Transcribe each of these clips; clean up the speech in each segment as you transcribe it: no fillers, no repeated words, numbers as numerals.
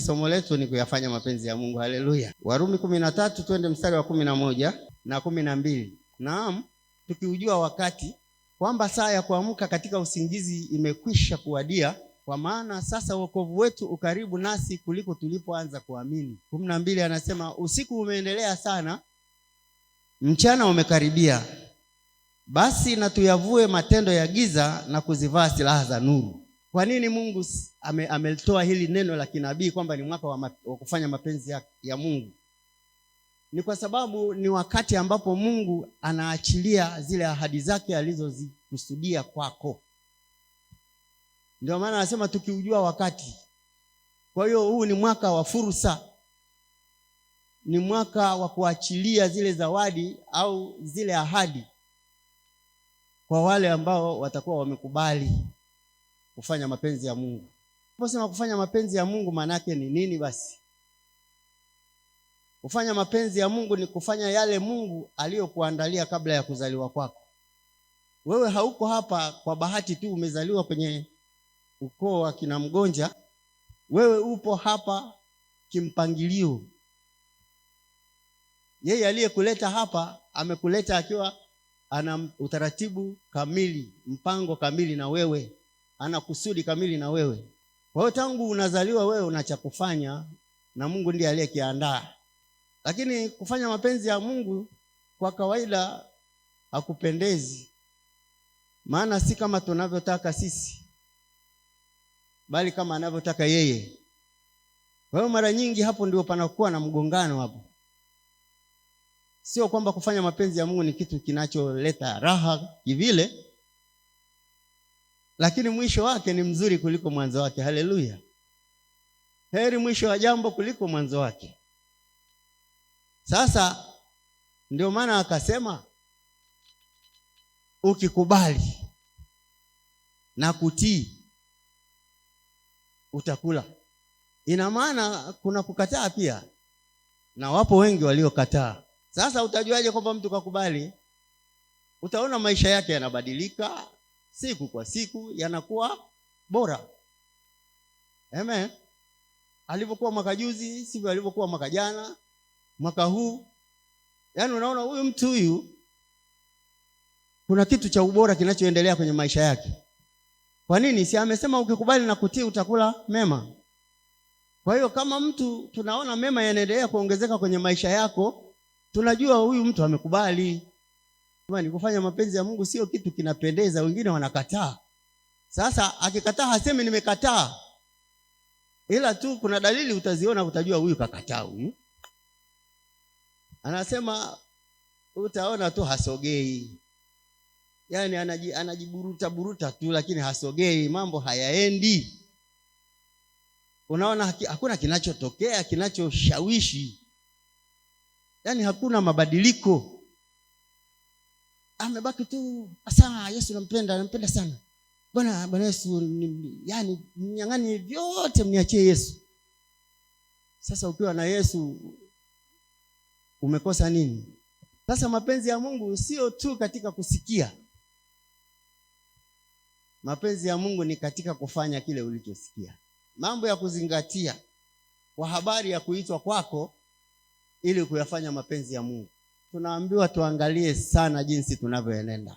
Somo letu ni kuyafanya mapenzi ya Mungu. Haleluya. Warumi 13 twende mstari wa 11 na 12. Naam, tukiujua wakati kwamba saa ya kuamka katika usingizi imekwisha kuwadia, kwa maana sasa wokovu wetu ukaribu nasi kuliko tulipoanza kuamini. 12 anasema usiku umeendelea sana, mchana umekaribia. Basi na tuyavue matendo ya giza na kuzivaa silaha za nuru. Kwa nini Mungu amelitoa hili neno la kinabii kwamba ni mwaka wa kufanya mapenzi ya Mungu? Ni kwa sababu ni wakati ambapo Mungu anaachilia zile ahadi zake alizozikusudia kwako. Ndio maana anasema tukiujua wakati. Kwa hiyo huu ni mwaka wa fursa. Ni mwaka wa kuachilia zile zawadi au zile ahadi kwa wale ambao watakuwa wamekubali kufanya mapenzi ya Mungu. Tunaposema kufanya mapenzi ya Mungu maana yake ni nini basi? Kufanya mapenzi ya Mungu ni kufanya yale Mungu aliyokuandalia kabla ya kuzaliwa kwako. Wewe hauko hapa kwa bahati tu umezaliwa kwenye ukoo wa kina Mgonja. Wewe upo hapa kimpangilio. Yeye aliyekuleta hapa amekuleta akiwa ana utaratibu kamili, mpango kamili na wewe. Ana kusudi kamili na wewe. Kwa hiyo tangu unazaliwa wewe una cha kufanya na Mungu ndiye aliyekiandaa. Lakini kufanya mapenzi ya Mungu kwa kawaida hakupendezi. Maana si kama tunavyotaka sisi, bali kama anavyotaka yeye. Kwa hiyo mara nyingi hapo ndio panakuwa na mgongano hapo. Sio kwamba kufanya mapenzi ya Mungu ni kitu kinacholeta raha kivile, lakini mwisho wake ni mzuri kuliko mwanzo wake. Haleluya. Heri mwisho wa jambo kuliko mwanzo wake. Sasa ndio maana akasema ukikubali na kutii utakula. Ina maana kuna kukataa pia, na wapo wengi waliokataa. Sasa utajuaje kwamba mtu kakubali? Utaona maisha yake yanabadilika siku kwa siku, yanakuwa bora. Amen. Alivyokuwa mwaka juzi sivyo alivyokuwa mwaka jana, mwaka huu. Yaani unaona huyu mtu huyu kuna kitu cha ubora kinachoendelea kwenye maisha yake. Kwa nini? Si amesema ukikubali na kutii utakula mema. Kwa hiyo kama mtu tunaona mema yanaendelea kuongezeka kwenye maisha yako, tunajua huyu mtu amekubali. Ni kufanya mapenzi ya Mungu sio kitu kinapendeza, wengine wanakataa. Sasa akikataa hasemi nimekataa. Ila tu kuna dalili utaziona, utajua huyu kakataa huyu. Anasema utaona tu hasogei. Yaani anajiburuta tu lakini hasogei, mambo hayaendi. Unaona hakuna kinachotokea, kinachoshawishi. Yaani hakuna mabadiliko. Amebaki tu asa Yesu nampenda sana. Bwana Yesu yani mnyang'ani vyote mniachie Yesu. Sasa ukiwa na Yesu umekosa nini? Sasa mapenzi ya Mungu sio tu katika kusikia. Mapenzi ya Mungu ni katika kufanya kile ulichosikia. Mambo ya kuzingatia kwa habari ya kuitwa kwako ili kuyafanya mapenzi ya Mungu. Tunaambiwa tuangalie sana jinsi tunavyoenenda.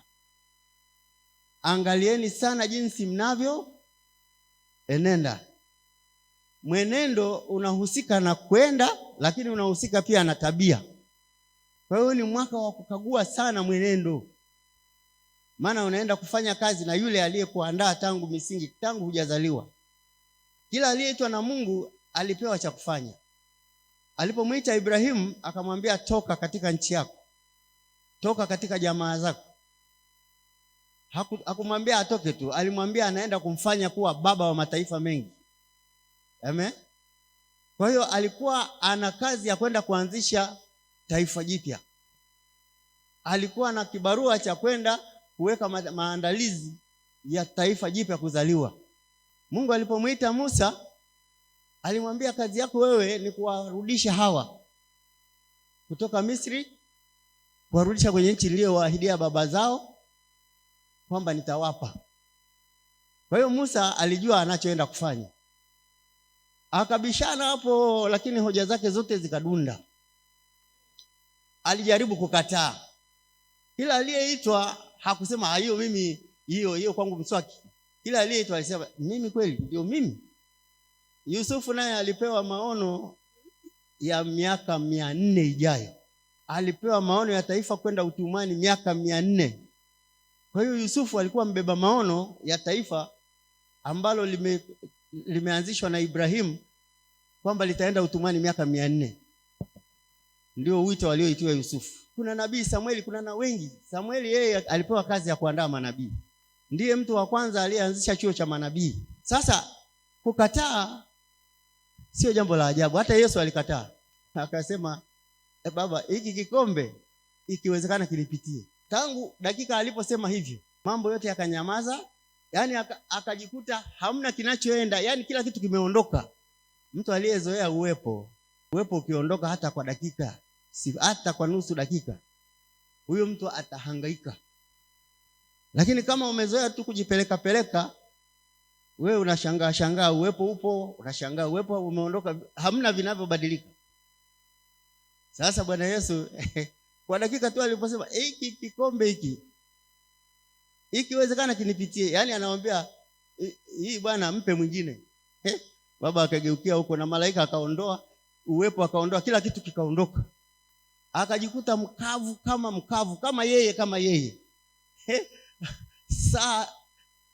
Angalieni sana jinsi mnavyoenenda. Mwenendo unahusika na kwenda, lakini unahusika pia na tabia. Kwa hiyo ni mwaka wa kukagua sana mwenendo. Maana unaenda kufanya kazi na yule aliyekuandaa tangu misingi, tangu hujazaliwa. Kila aliyeitwa na Mungu alipewa cha kufanya. Alipomuita Ibrahimu akamwambia toka katika nchi yako. Toka katika jamaa zako. Hakumwambia atoke tu, alimwambia anaenda kumfanya kuwa baba wa mataifa mengi. Amen. Kwa hiyo alikuwa ana kazi ya kwenda kuanzisha taifa jipya. Alikuwa na kibarua cha kwenda kuweka maandalizi ya taifa jipya kuzaliwa. Mungu alipomuita Musa alimwambia kazi yako wewe ni kuwarudisha hawa kutoka Misri, kuwarudisha kwenye nchi niliyowaahidia baba zao kwamba nitawapa. Kwa hiyo Musa alijua anachoenda kufanya. Akabishana hapo, lakini hoja zake zote zikadunda. Alijaribu kukataa, kila aliyeitwa hakusema hiyo mimi, hiyo kwangu mswaki. Kila aliyeitwa alisema mimi kweli ndio mimi. Yusufu naye alipewa maono ya miaka 400 ijayo. Alipewa maono ya taifa kwenda utumwani miaka 400. Kwa hiyo Yusufu alikuwa mbeba maono ya taifa ambalo limeanzishwa na Ibrahimu kwamba litaenda utumwani miaka 400. Ndio wito walioitiwa Yusufu. Kuna nabii Samueli, kuna na wengi. Samueli yeye alipewa kazi ya kuandaa manabii. Ndiye mtu wa kwanza aliyeanzisha chuo cha manabii. Sasa kukataa sio jambo la ajabu. Hata Yesu alikataa. Akasema, Baba, hiki kikombe ikiwezekana kinipitie. Tangu dakika aliposema hivyo, mambo yote yakanyamaza. Yaani akajikuta hamna kinachoenda, yaani kila kitu kimeondoka. Mtu aliyezoea uwepo ukiondoka hata kwa dakika, hata kwa nusu dakika, huyo mtu atahangaika. Lakini kama umezoea tu kujipeleka, wewe unashangaa uwepo upo, unashangaa uwepo umeondoka, hamna vinavyobadilika. Sasa Bwana Yesu kwa dakika tu aliposema hiki kikombe hiki ikiwezekana kinipitie, yaani anamwambia hii Bwana mpe mwingine. Baba akageukia huko na malaika akaondoa uwepo, akaondoa kila kitu kikaondoka. Akajikuta mkavu kama yeye.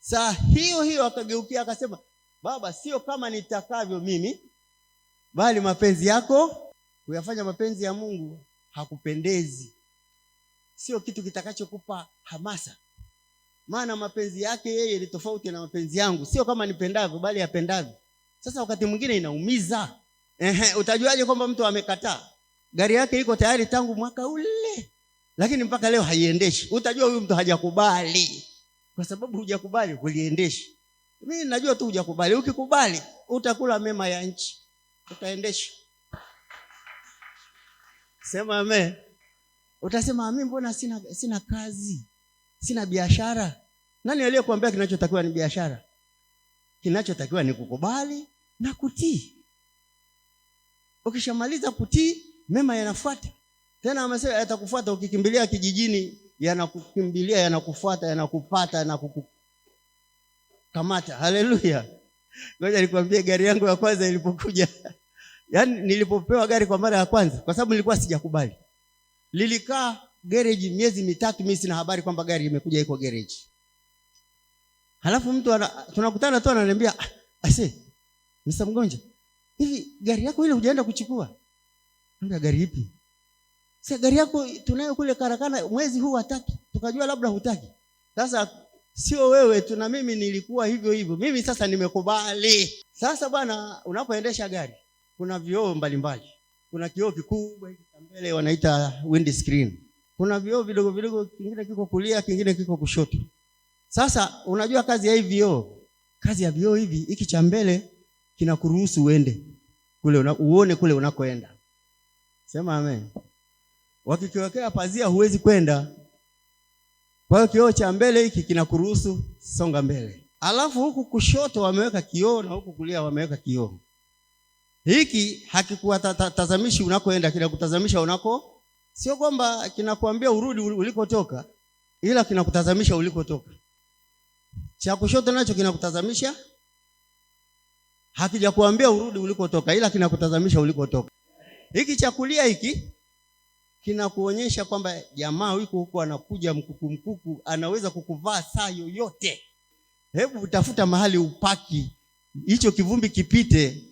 Saa hiyo akageukia akasema, Baba, sio kama nitakavyo mimi, bali mapenzi yako. Kuyafanya mapenzi ya Mungu hakupendezi. Sio kitu kitakachokupa hamasa. Maana mapenzi yake yeye ni tofauti na mapenzi yangu. Sio kama nipendavyo, bali yapendavyo. Sasa wakati mwingine inaumiza. Utajuaje kwamba mtu amekataa? Gari yake iko tayari tangu mwaka ule, lakini mpaka leo haiendeshi. Utajua huyu mtu hajakubali. Kwa sababu hujakubali huliendeshi. Mimi najua tu hujakubali. Ukikubali utakula mema ya nchi. Utaendesha. Sema amen. Utasema mimi mbona sina kazi? Sina biashara. Nani aliyekuambia kinachotakiwa ni biashara? Kinachotakiwa ni kukubali na kutii. Ukishamaliza kutii, mema yanafuata. Tena amesema yatakufuata ukikimbilia kijijini, yanakukimbilia, yanakufuata, yanakupata, yanakukamata. Haleluya. Ngoja nikwambie, gari yangu ya kwanza ilipokuja, yaani nilipopewa gari kwa mara ya kwanza, kwa sababu nilikuwa sijakubali. Lilikaa garage miezi 3, mimi sina habari kwamba gari imekuja iko garage. Halafu mtu tunakutana tu ananiambia, Mr. Mgonja, hivi gari yako ile hujaenda kuchukua? Niambia, gari ipi? Sasa gari yako tunayo kule karakana, mwezi huu hataki. Tukajua labda hutaki. Sasa sio wewe tu, na mimi nilikuwa hivyo. Mimi sasa nimekubali. Sasa bwana, unapoendesha gari kuna vioo mbalimbali. Kuna kioo kikubwa hiki cha mbele wanaita windscreen. Kuna vioo vidogo, kingine kiko kulia, kingine kiko kushoto. Sasa unajua kazi ya hivi vioo? Kazi ya vioo hivi, hiki cha mbele kinakuruhusu uende kule uone kule unakoenda. Sema amen. Wakikiwekea pazia huwezi kwenda. Kwa hiyo kioo cha mbele hiki kinakuruhusu songa mbele. Alafu huku kushoto wameweka kioo na huku kulia wameweka kioo. Hiki hakikuwatazamishi unakoenda, kinakutazamisha unako. Sio kwamba kinakuambia urudi ulikotoka, ila kinakutazamisha ulikotoka. Cha kushoto nacho kinakutazamisha, hakijakuambia urudi ulikotoka, ila kinakutazamisha ulikotoka. Hiki cha kulia hiki kinakuonyesha kwamba jamaa yuko huko anakuja mkuku, anaweza kukuvaa saa yoyote. Hebu utafuta mahali upaki, hicho kivumbi kipite.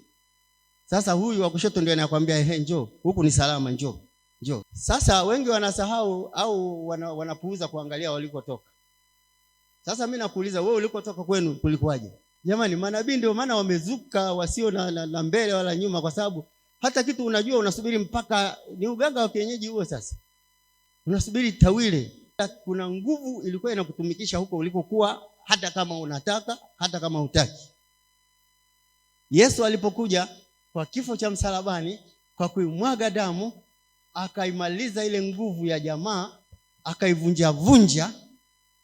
Sasa huyu wa kushoto ndio anakuambia njoo, huku ni salama, njoo. Sasa wengi wanasahau au wanapuuza kuangalia walikotoka. Sasa mimi nakuuliza, wewe ulikotoka kwenu kulikuwaje? Jamani, manabii ndio maana wamezuka, wasio na mbele wala nyuma, kwa sababu hata kitu unajua unasubiri mpaka ni uganga wa kienyeji huo. Sasa unasubiri tawile. Kuna nguvu ilikuwa inakutumikisha huko ulikokuwa, hata kama unataka, hata kama hutaki. Yesu alipokuja kwa kifo cha msalabani, kwa kuimwaga damu, akaimaliza ile nguvu ya jamaa, akaivunja,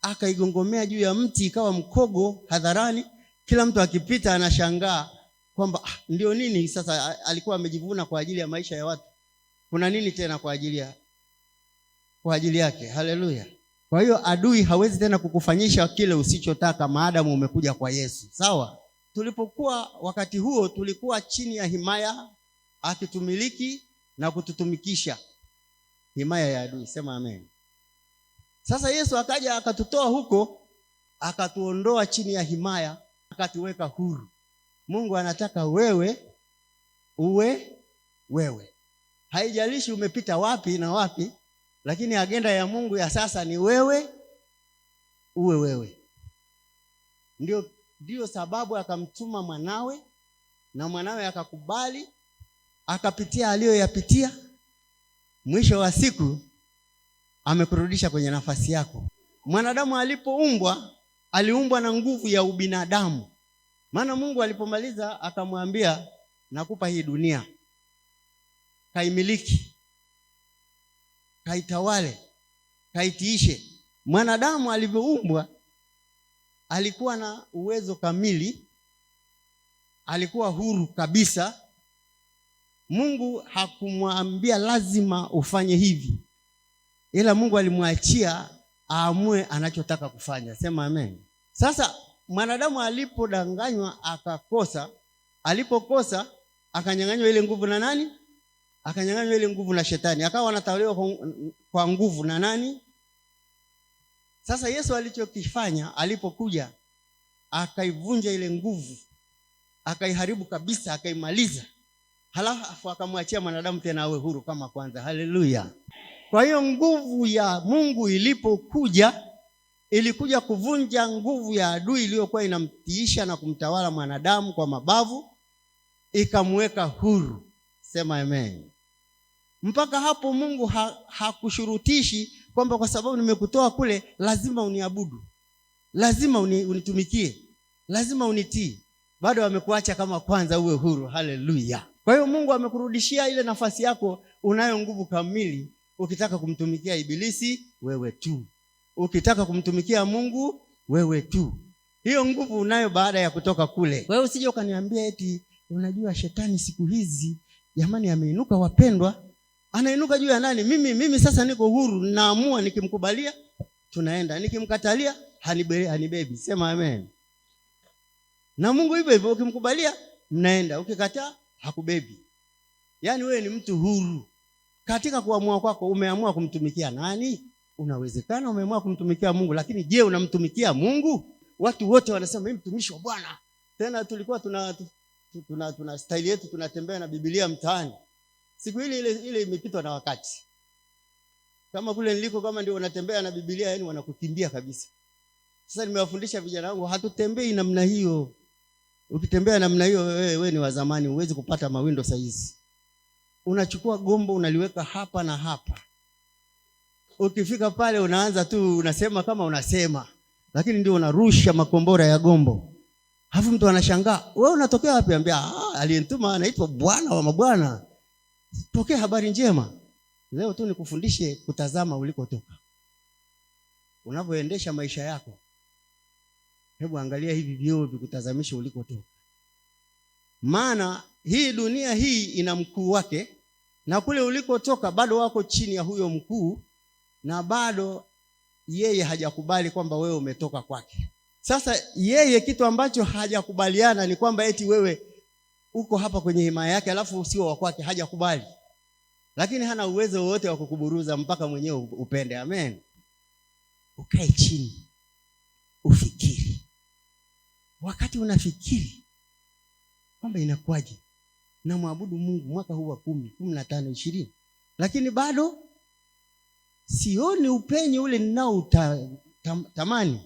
akaigongomea juu ya mti, ikawa mkogo hadharani. Kila mtu akipita anashangaa kwamba ndio nini sasa, alikuwa amejivuna kwa ajili ya maisha ya watu, kuna nini tena kwa ajili yake. Haleluya. Kwa hiyo adui hawezi tena kukufanyisha kile usichotaka maadamu umekuja kwa Yesu. Sawa? Tulipokuwa wakati huo tulikuwa chini ya himaya, akitumiliki na kututumikisha, himaya ya adui. Sema amen. Sasa Yesu akaja akatutoa huko, akatuondoa chini ya himaya, akatuweka huru. Mungu anataka wewe uwe wewe. Haijalishi umepita wapi na wapi, lakini agenda ya Mungu ya sasa ni wewe uwe wewe. Ndio sababu akamtuma mwanawe, na mwanawe akakubali, akapitia aliyoyapitia. Mwisho wa siku amekurudisha kwenye nafasi yako. Mwanadamu alipoumbwa, aliumbwa na nguvu ya ubinadamu. Maana Mungu alipomaliza akamwambia, nakupa hii dunia, kaimiliki, kaitawale, kaitiishe. Mwanadamu alivyoumbwa alikuwa na uwezo kamili, alikuwa huru kabisa. Mungu hakumwambia lazima ufanye hivi, ila Mungu alimwachia aamue anachotaka kufanya. Sema amen. Sasa mwanadamu alipodanganywa akakosa, alipokosa akanyang'anywa ile nguvu na nani? Akanyang'anywa ile nguvu na Shetani, akawa anatawaliwa kwa nguvu na nani? Sasa Yesu alichokifanya alipokuja, akaivunja ile nguvu, akaiharibu kabisa, akaimaliza. Halafu akamwachia mwanadamu tena awe huru kama kwanza. Haleluya. Kwa hiyo nguvu ya Mungu ilipokuja, ilikuja kuvunja nguvu ya adui iliyokuwa inamtiisha na kumtawala mwanadamu kwa mabavu, ikamweka huru. Sema amen. Mpaka hapo Mungu hakushurutishi kwamba kwa sababu nimekutoa kule lazima uniabudu, lazima unitumikie, lazima unitii. Bado amekuacha kama kwanza uwe huru. Haleluya. Kwa hiyo Mungu amekurudishia ile nafasi yako, unayo nguvu kamili. Ukitaka kumtumikia ibilisi, wewe tu. Ukitaka kumtumikia Mungu, wewe tu. Hiyo nguvu unayo baada ya kutoka kule. Wewe usije ukaniambia eti unajua Shetani siku hizi jamani ameinuka. Wapendwa, anainuka juu ya nani? Mimi sasa niko huru, naamua. Nikimkubalia tunaenda, nikimkatalia hanibebi. Sema amen. Na Mungu hivyo hivyo, ukimkubalia mnaenda, ukikataa hakubebi. Yaani wewe ni mtu huru katika kuamua kwako. Umeamua kumtumikia nani? Unawezekana umeamua kumtumikia Mungu, lakini je, unamtumikia Mungu? Watu wote wanasema mimi mtumishi wa Bwana. Tena tulikuwa tuna style yetu, tunatembea na Biblia mtaani. Siku ile imepitwa na wakati. Kama kule niliko, kama ndio unatembea na Biblia, yani wanakukimbia kabisa. Sasa nimewafundisha vijana wangu, hatutembei namna hiyo. Ukitembea namna hiyo, wewe ni wa zamani, huwezi kupata mawindo saizi. Unachukua gombo unaliweka hapa na hapa. Ukifika pale unaanza tu unasema kama unasema, lakini ndio unarusha makombora ya gombo. Alafu mtu anashangaa, wewe unatokea wapi? Ambia aliyenituma anaitwa Bwana wa mabwana. Pokea habari njema. Leo tu nikufundishe kutazama ulikotoka. Unapoendesha maisha yako, hebu angalia hivi vioo vikutazamisha ulikotoka. Maana hii dunia hii ina mkuu wake, na kule ulikotoka bado wako chini ya huyo mkuu, na bado yeye hajakubali kwamba wewe umetoka kwake. Sasa yeye kitu ambacho hajakubaliana ni kwamba eti wewe uko hapa kwenye himaya yake alafu sio wa kwake. Hajakubali. Lakini hana uwezo wote wa kukuburuza mpaka mwenyewe upende. Amen. Ukae chini, ufikiri. Wakati unafikiri kwamba inakuwaje na muabudu Mungu mwaka huu wa 10, 15, 20, lakini bado sioni upenye ule ninao tamani,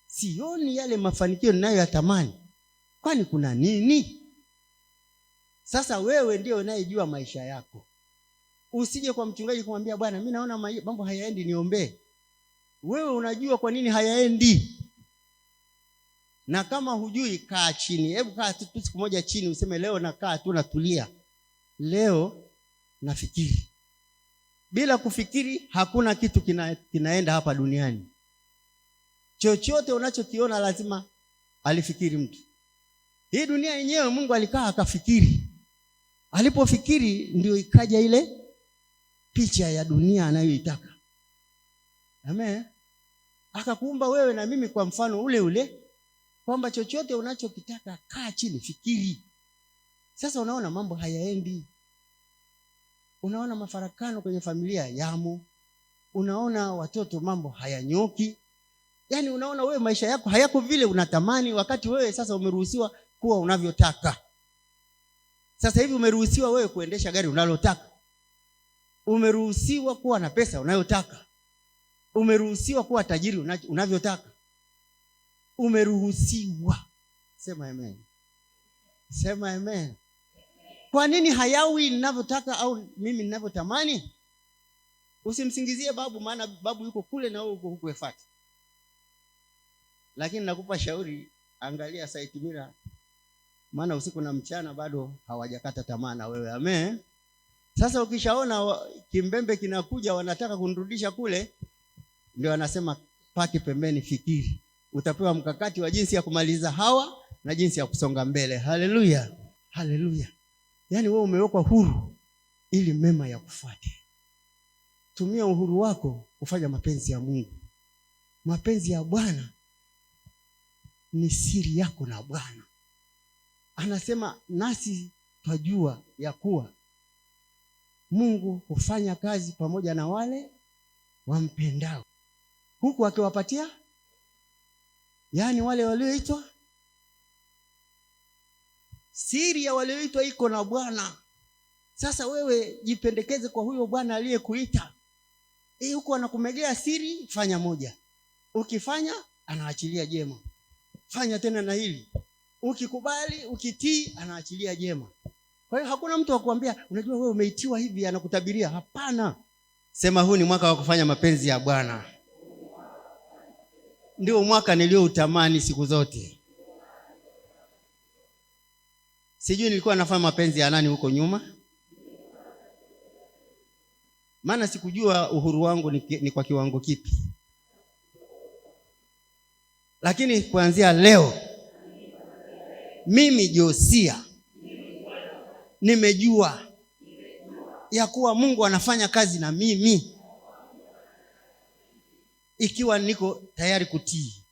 sioni yale mafanikio ninayoyatamani. Kwani kuna nini? Sasa wewe ndio unayejua maisha yako. Usije kwa mchungaji kumwambia bwana, mimi naona mambo hayaendi, niombee. Wewe unajua kwa nini hayaendi. Na kama hujui, kaa chini. Hebu kaa tu siku moja chini useme leo nakaa tu natulia. Leo nafikiri. Bila kufikiri hakuna kitu kinaenda hapa duniani. Chochote unachokiona lazima alifikiri mtu. Hii dunia yenyewe Mungu alikaa akafikiri. Alipofikiri ndio ikaja ile picha ya dunia anayoitaka. Amen. Akakuumba wewe na mimi kwa mfano ule ule, kwamba chochote unachokitaka kaa chini fikiri. Sasa unaona mambo hayaendi. Unaona mafarakano kwenye familia yamo. Unaona watoto mambo hayanyoki. Yaani unaona wewe maisha yako hayako vile unatamani, wakati wewe sasa umeruhusiwa kuwa unavyotaka. Sasa hivi umeruhusiwa wewe kuendesha gari unalotaka. Umeruhusiwa kuwa na pesa unayotaka. Umeruhusiwa kuwa tajiri unavyotaka. Umeruhusiwa. Sema amen. Sema amen. Kwa nini hayawi ninavyotaka au mimi ninavyotamani? Usimsingizie babu, maana babu yuko kule na wewe uko huko Efata. Lakini nakupa shauri, angalia site mirror. Maana usiku na mchana bado hawajakata tamaa na wewe. Amen. Sasa ukishaona kimbembe kinakuja wanataka kunirudisha kule, ndio anasema paki pembeni, fikiri. Utapewa mkakati wa jinsi ya kumaliza hawa na jinsi ya kusonga mbele. Haleluya. Haleluya. Yaani wewe umewekwa huru ili mema ya kufuate. Tumia uhuru wako kufanya mapenzi ya Mungu. Mapenzi ya Bwana ni siri yako na Bwana. Anasema nasi twajua ya kuwa Mungu hufanya kazi pamoja na wale wampendao, huku akiwapatia, yaani wale walioitwa. Siri ya walioitwa iko na Bwana. Sasa wewe jipendekeze kwa huyo Bwana aliyekuita. Huko anakumegea siri, fanya moja. Ukifanya anaachilia jema. Fanya tena na hili. Ukikubali, ukitii, anaachilia jema. Kwa hiyo hakuna mtu wa kuambia unajua wewe umeitiwa hivi anakutabiria. Hapana. Sema huu ni mwaka wa kufanya mapenzi ya Bwana. Ndio mwaka nilioutamani siku zote. Sijui nilikuwa nafanya mapenzi ya nani huko nyuma. Maana sikujua uhuru wangu ni kwa kiwango kipi. Lakini kuanzia leo mimi Josia nimejua ya kuwa Mungu anafanya kazi na mimi ikiwa niko tayari kutii.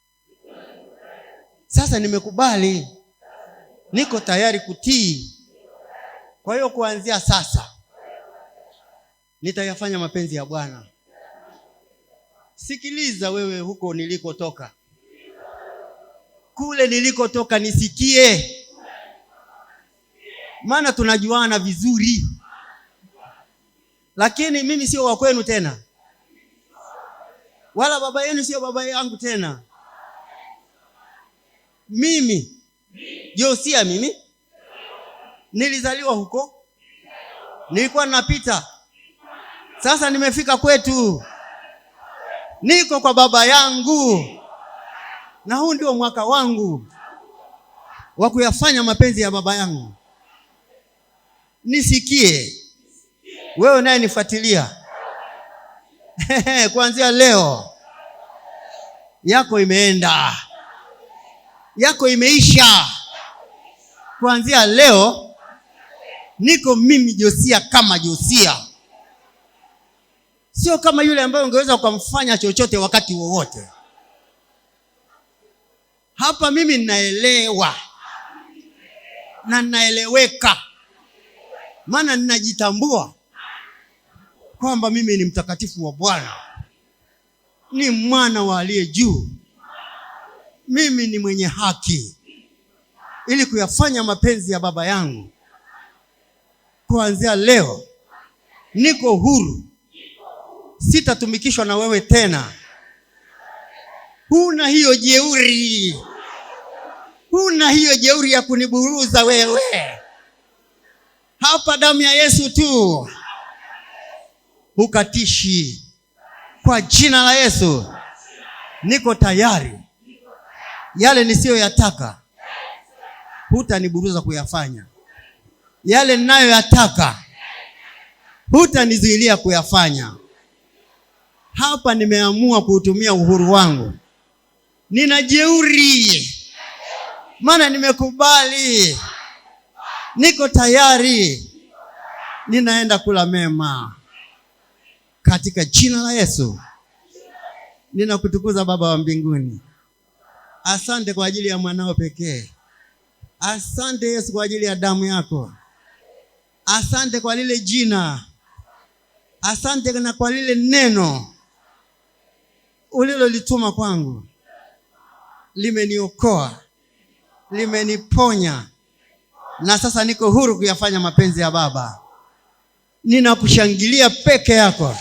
Sasa nimekubali, niko tayari kutii. Kwa hiyo kuanzia sasa nitayafanya mapenzi ya Bwana. Sikiliza wewe huko nilikotoka. Kule nilikotoka nisikie. Maana tunajuana vizuri. Lakini mimi sio wa kwenu tena. Wala baba yenu sio baba yangu tena. Mimi Josia, mimi nilizaliwa huko. Nilikuwa napita. Sasa nimefika kwetu. Niko kwa baba yangu. Na huu ndio mwaka wangu wa kuyafanya mapenzi ya baba yangu. Nisikie. Wewe naye nifuatilia. Kuanzia leo yako imeenda. Yako imeisha. Kuanzia leo niko mimi Josia kama Josia. Sio kama yule ambaye ungeweza ukamfanya chochote wakati wowote. Hapa mimi ninaelewa. Na ninaeleweka. Maana ninajitambua kwamba mimi ni mtakatifu wa Bwana. Ni mwana wa aliye juu. Mimi ni mwenye haki. Ili kuyafanya mapenzi ya baba yangu. Kuanzia leo niko huru. Sitatumikishwa na wewe tena. Huna hiyo jeuri. Huna hiyo jeuri ya kuniburuza wewe. Hapa damu ya Yesu tu. Hukatishi. Kwa jina la Yesu. Niko tayari. Yale nisiyoyataka hutaniburuza kuyafanya. Yale ninayoyataka hutanizuilia kuyafanya. Hapa nimeamua kuutumia uhuru wangu. Nina jeuri maana nimekubali, niko tayari, ninaenda kula mema katika jina la Yesu. Ninakutukuza Baba wa mbinguni. Asante kwa ajili ya mwanao pekee. Asante Yesu kwa ajili ya damu yako. Asante kwa lile jina. Asante na kwa lile neno ulilolituma kwangu. Limeniokoa, limeniponya, na sasa niko huru kuyafanya mapenzi ya Baba. Ninakushangilia peke yako.